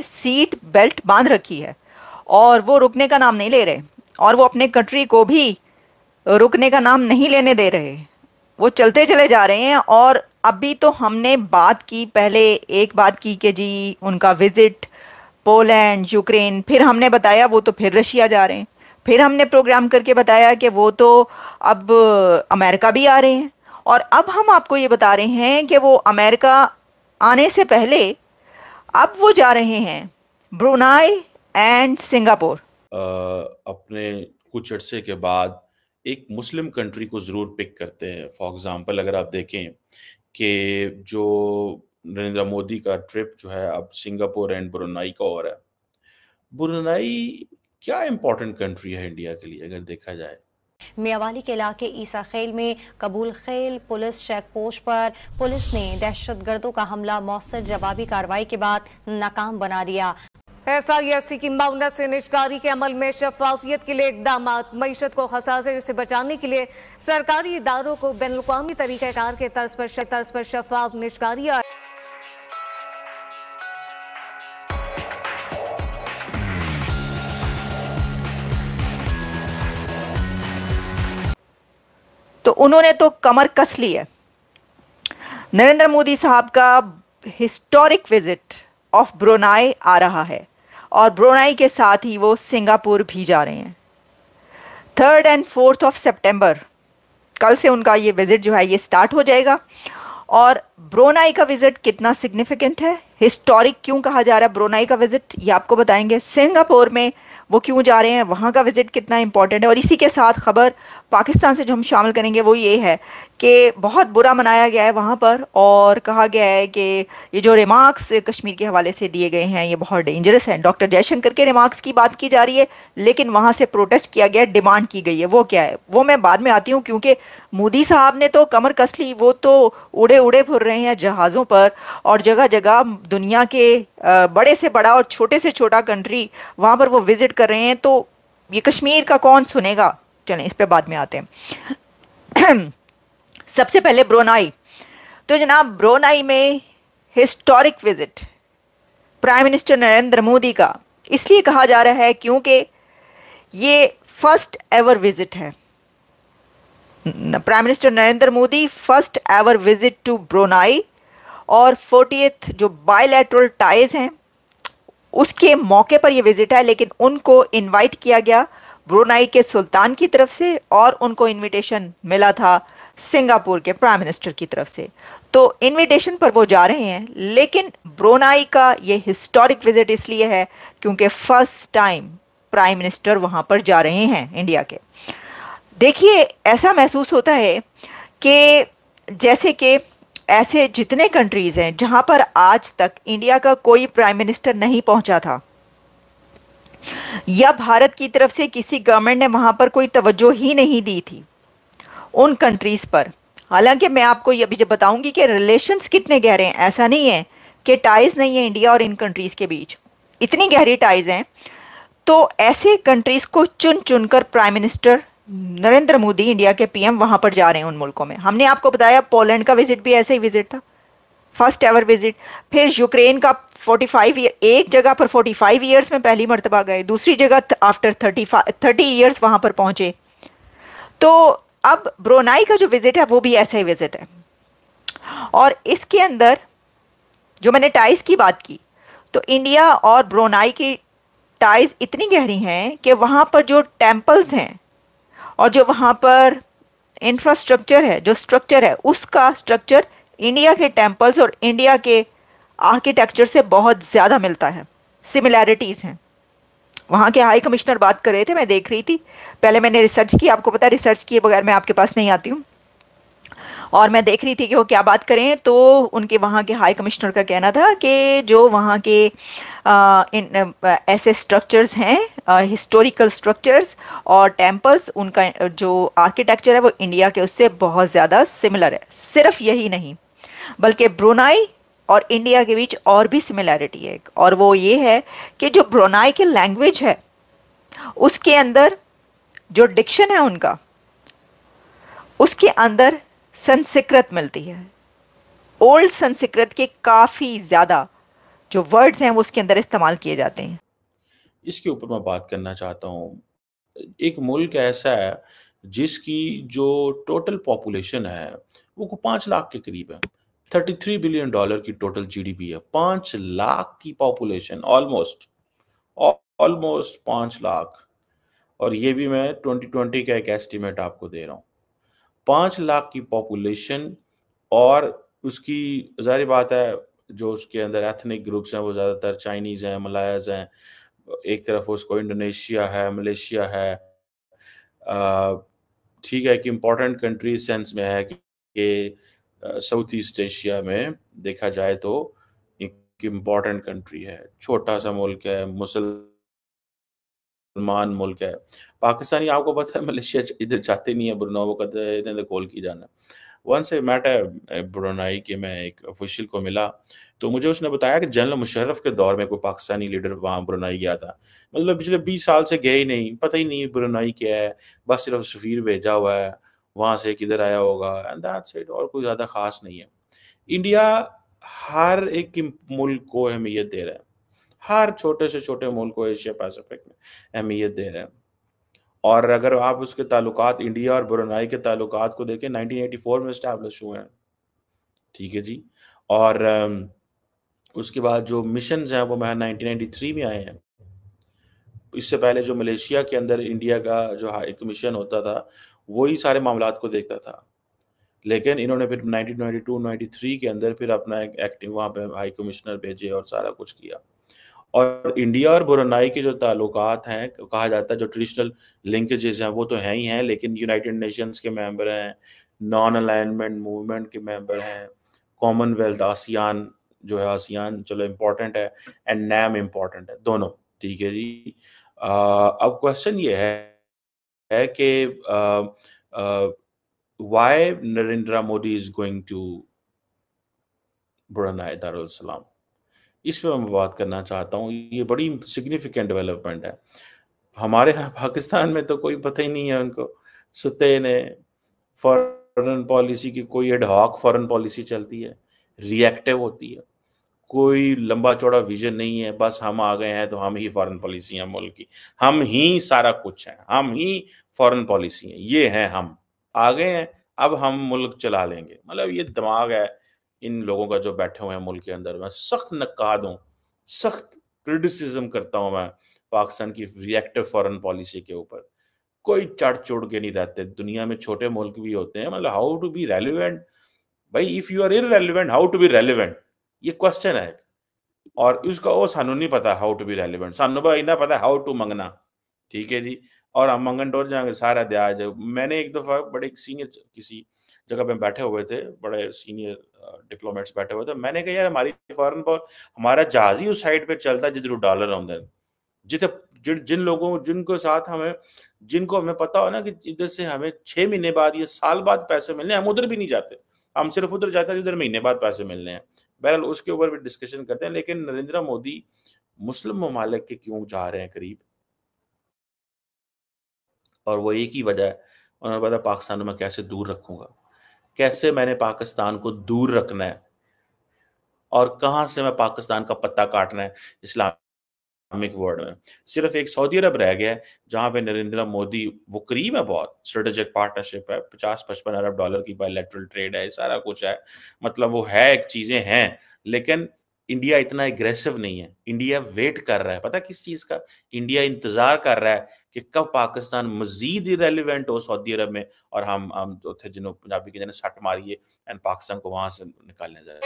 Seat belt बांध रखी है और वो रुकने का नाम नहीं ले रहे, और वो अपने कंट्री को भी रुकने का नाम नहीं लेने दे रहे। वो चलते चले जा रहे हैं। और अभी तो हमने बात की, पहले एक बात की कि जी उनका विजिट पोलैंड यूक्रेन, फिर हमने बताया वो तो फिर रशिया जा रहे हैं, फिर हमने प्रोग्राम करके बताया कि वो तो अब अमेरिका भी आ रहे हैं, और अब हम आपको ये बता रहे हैं कि वो अमेरिका आने से पहले अब वो जा रहे हैं ब्रुनाई एंड सिंगापुर। अपने कुछ अरसे के बाद एक मुस्लिम कंट्री को ज़रूर पिक करते हैं। फॉर एग्जांपल अगर आप देखें कि जो नरेंद्र मोदी का ट्रिप जो है अब सिंगापुर एंड ब्रुनाई का हो रहा है। ब्रुनाई क्या इम्पोर्टेंट कंट्री है इंडिया के लिए अगर देखा जाए? मियावाली के इलाके ईसा खेल में कबूल खेल पुलिस चेक पोस्ट पर पुलिस ने दहशतगर्दों का हमला मौसर जवाबी कार्रवाई के बाद नाकाम बना दिया। SIFC की माउनत से निष्कारी के अमल में शफाफियत के लिए इकदाम। मईशत को खसासे से बचाने के लिए सरकारी इदारों को बैनुल-अक़वामी तरीक़ाकार के तर्ज पर शफाफ निष्कारी। तो उन्होंने तो कमर कस ली है। नरेंद्र मोदी साहब का हिस्टोरिक विजिट ऑफ ब्रुनाई आ रहा है, और ब्रुनाई के साथ ही वो सिंगापुर भी जा रहे हैं। 3 और 4 सितंबर कल से उनका ये विजिट जो है ये स्टार्ट हो जाएगा। और ब्रुनाई का विजिट कितना सिग्निफिकेंट है, हिस्टोरिक क्यों कहा जा रहा है ब्रुनाई का विजिट, ये आपको बताएंगे। सिंगापुर में वो क्यों जा रहे हैं, वहाँ का विजिट कितना इंपॉर्टेंट है। और इसी के साथ खबर पाकिस्तान से जो हम शामिल करेंगे वो ये है कि बहुत बुरा मनाया गया है वहाँ पर, और कहा गया है कि ये जो रिमार्क्स कश्मीर के हवाले से दिए गए हैं ये बहुत डेंजरस हैं। डॉक्टर जयशंकर के रिमार्क्स की बात की जा रही है, लेकिन वहाँ से प्रोटेस्ट किया गया, डिमांड की गई है। वो क्या है वो मैं बाद में आती हूँ, क्योंकि मोदी साहब ने तो कमर कस ली, वो तो उड़े उड़े फिर रहे हैं जहाज़ों पर, और जगह जगह दुनिया के बड़े से बड़ा और छोटे से छोटा कंट्री वहाँ पर वो विजिट कर रहे हैं। तो ये कश्मीर का कौन सुनेगा, चलें इस पे बाद में आते हैं। सबसे पहले ब्रुनाई। तो जनाब ब्रुनाई में historic visit prime minister Narendra Modi का इसलिए कहा जा रहा है क्योंकि ये फर्स्ट एवर विजिट है। Prime minister Narendra Modi first ever visit to Brunei, और 40th जो बायलैटरल टाइज हैं उसके मौके पर यह विजिट है। लेकिन उनको इनवाइट किया गया ब्रुनाई के सुल्तान की तरफ से, और उनको इनविटेशन मिला था सिंगापुर के प्राइम मिनिस्टर की तरफ से। तो इनविटेशन पर वो जा रहे हैं। लेकिन ब्रुनाई का ये हिस्टोरिक विजिट इसलिए है क्योंकि फर्स्ट टाइम प्राइम मिनिस्टर वहां पर जा रहे हैं इंडिया के। देखिए ऐसा महसूस होता है कि जैसे कि ऐसे जितने कंट्रीज हैं जहां पर आज तक इंडिया का कोई प्राइम मिनिस्टर नहीं पहुंचा था, या भारत की तरफ से किसी गवर्नमेंट ने वहां पर कोई तवज्जो ही नहीं दी थी उन कंट्रीज पर। हालांकि मैं आपको ये भी जब बताऊंगी कि रिलेशंस कितने गहरे हैं, ऐसा नहीं है कि टाइज नहीं है इंडिया और इन कंट्रीज के बीच, इतनी गहरी टाइज हैं। तो ऐसे कंट्रीज को चुन चुनकर prime minister Narendra Modi India के पीएम वहां पर जा रहे हैं उन मुल्कों में। हमने आपको बताया पोलैंड का विजिट भी ऐसे ही विजिट था, फर्स्ट एवर विजिट। फिर यूक्रेन का 45 ईयर, एक जगह पर 45 ईयर्स में पहली मर्तबा गए, दूसरी जगह आफ्टर 30 ईयर्स वहां पर पहुंचे। तो अब ब्रुनाई का जो विजिट है वो भी ऐसा ही विजिट है। और इसके अंदर जो मैंने टाइज की बात की, तो इंडिया और ब्रुनाई की टाइज इतनी गहरी हैं कि वहां पर जो टेम्पल्स हैं और जो वहां पर इंफ्रास्ट्रक्चर है, जो स्ट्रक्चर है, उसका स्ट्रक्चर इंडिया के टेम्पल्स और इंडिया के आर्किटेक्चर से बहुत ज्यादा मिलता है, सिमिलैरिटीज हैं। वहाँ के हाई कमिश्नर बात कर रहे थे, मैं देख रही थी, पहले मैंने रिसर्च की, आपको पता है रिसर्च किए बगैर मैं आपके पास नहीं आती हूँ, और मैं देख रही थी कि वो क्या बात करें। तो उनके वहाँ के हाई कमिश्नर का कहना था कि जो वहाँ के ऐसे स्ट्रक्चर्स हैं, हिस्टोरिकल स्ट्रक्चर्स और टेम्पल्स, उनका जो आर्किटेक्चर है वो इंडिया के उससे बहुत ज़्यादा सिमिलर है। सिर्फ यही नहीं बल्कि ब्रुनाई और इंडिया के बीच और भी सिमिलैरिटी है, और वो ये है कि जो ब्रुनाई की लैंग्वेज है उसके अंदर जो डिक्शन है उनका, उसके अंदर संस्कृत मिलती है। ओल्ड संस्कृत के काफ़ी ज़्यादा जो वर्ड्स हैं वो उसके अंदर इस्तेमाल किए जाते हैं। इसके ऊपर मैं बात करना चाहता हूँ। एक मुल्क ऐसा है जिसकी जो टोटल पॉपुलेशन है वो 5 लाख के करीब है। $33 बिलियन की टोटल जीडीपी है। 5 लाख की पॉपुलेशन, ऑलमोस्ट ऑलमोस्ट 5 लाख। और ये भी मैं 2020 का एक एस्टिमेट आपको दे रहा हूँ। 5 लाख की पॉपुलेशन, और उसकी ज़ाहिर बात है जो उसके अंदर एथनिक ग्रुप्स हैं वो ज़्यादातर चाइनीज़ हैं, मलायज़ हैं। एक तरफ उसको इंडोनेशिया है, मलेशिया है। ठीक है कि इम्पोर्टेंट कंट्री सेंस में है कि साउथ ईस्ट एशिया में देखा जाए तो एक इम्पोर्टेंट कंट्री है। छोटा सा मुल्क है, मुसलमान मुल्क है। पाकिस्तानी आपको पता है मलेशिया इधर जाते नहीं है, ब्रुनो वो कहते हैं इन्हें तो कॉल की जाना। वंस आई मेट ब्रुनाई के, मैं एक ऑफिशियल को मिला तो मुझे उसने बताया कि जनरल मुशर्रफ के दौर में कोई पाकिस्तानी लीडर वहाँ ब्रुनाई गया था। मतलब पिछले 20 साल से गए ही नहीं, पता ही नहीं ब्रुनाई क्या है, बस सिर्फ सफ़ीर भेजा हुआ है, वहाँ से किधर आया होगा, एंड दैट्स इट, और कोई ज़्यादा ख़ास नहीं है। इंडिया हर एक मुल्क को अहमियत दे रहा है, हर छोटे से छोटे मुल्क को एशिया पैसिफिक में अहमियत दे रहे हैं। और अगर आप उसके ताल्लुकात इंडिया और ब्रुनाई के ताल्लुकात को देखें, 1984 में इस्टेब्लिश हुए हैं, ठीक है जी। और उसके बाद जो मिशंस हैं वो महज 1993 में आए हैं। इससे पहले जो मलेशिया के अंदर इंडिया का जो हाई कमीशन होता था वही सारे मामलात को देखता था, लेकिन इन्होंने फिर 1992-93 के अंदर फिर अपना एक एक्टिव वहाँ पे हाई कमिश्नर भेजे और सारा कुछ किया। और इंडिया और ब्रुनाई के जो ताल्लुकात हैं, कहा जाता है जो ट्रेडिशनल लिंकेजेस हैं वो तो हैं ही हैं, लेकिन यूनाइटेड नेशंस के मेंबर हैं, नॉन अलाइनमेंट मूवमेंट के मेंबर हैं, कॉमनवेल्थ, आसियान जो है, आसियान चलो इम्पोर्टेंट है, एंड नैम इम्पोर्टेंट है, दोनों, ठीक है जी। अब क्वेश्चन ये है कि why Narendra Modi is going to Brunei Darussalam, इस पे मैं बात करना चाहता हूँ। ये बड़ी सिग्निफिकेंट डेवलपमेंट है। हमारे यहाँ पाकिस्तान में तो कोई पता ही नहीं है उनको, सुते ने फॉरेन पॉलिसी की कोई एड हॉक फॉरेन पॉलिसी चलती है, रिएक्टिव होती है, कोई लंबा चौड़ा विजन नहीं है। बस हम आ गए हैं तो हम ही फॉरेन पॉलिसी हैं मुल्क की, हम ही सारा कुछ है, हम ही फॉरेन पॉलिसी है, ये हैं, हम आ गए हैं, अब हम मुल्क चला लेंगे। मतलब ये दिमाग है इन लोगों का जो बैठे हुए हैं मुल्क के अंदर। मैं सख्त नकाद हूँ, सख्त क्रिटिसिज्म करता हूँ मैं पाकिस्तान की रिएक्टिव फॉरेन पॉलिसी के ऊपर। कोई चढ़ चढ़ के नहीं रहते, दुनिया में छोटे मुल्क भी होते हैं, मतलब हाउ टू बी रेलिवेंट। भाई if you are irrelevant how to be relevant, ये क्वेश्चन है। और उसका वो सानू नहीं पता हाउ टू बी रेलिवेंट, सानू भाई इतना पता हाउ टू मंगना, ठीक है जी। और हम मंगन टोर जाएंगे सारा ब्याज। मैंने एक दफा बड़े सीनियर किसी जगह पे बैठे हुए थे, बड़े सीनियर डिप्लोमेट्स बैठे हुए थे, मैंने कहा यार हमारी फॉरेन हमारा जहाज ही उस साइड पे चलता है जिधर डॉलर आਉਂਦੇ हैं, जिथे जिन लोगों जिनको साथ हमें जिनको हमें पता हो ना कि इधर से हमें 6 महीने बाद या साल बाद पैसे मिलने हैं, हम उधर भी नहीं जाते, हम सिर्फ उधर जाते हैं जिधर महीने बाद पैसे मिलने हैं। बहरहाल उसके ऊपर भी डिस्कशन करते हैं, लेकिन नरेंद्र मोदी मुस्लिम ममालिक के क्यों जा रहे हैं करीब, और वो एक ही वजह है, उन्होंने पता पाकिस्तान में कैसे दूर रखूंगा, कैसे मैंने पाकिस्तान को दूर रखना है, और कहाँ से मैं पाकिस्तान का पत्ता काटना है इस्लामिक वर्ल्ड में। सिर्फ एक सऊदी अरब रह गया है जहाँ पे नरेंद्र मोदी, वो करीब है बहुत, स्ट्रेटेजिक पार्टनरशिप है, 50-55 अरब डॉलर की बायलैटरल ट्रेड है, सारा कुछ है, मतलब वो है, एक चीजें हैं, लेकिन इंडिया इतना एग्रेसिव नहीं है। इंडिया वेट कर रहा है, पता किस चीज का, इंडिया इंतजार कर रहा है कि कब पाकिस्तान मजीद इरेलीवेंट हो सऊदी अरब में, और हम जो थे जिन्होंने पंजाबी के जने सट मारिए एंड पाकिस्तान को वहां से निकालने जाए।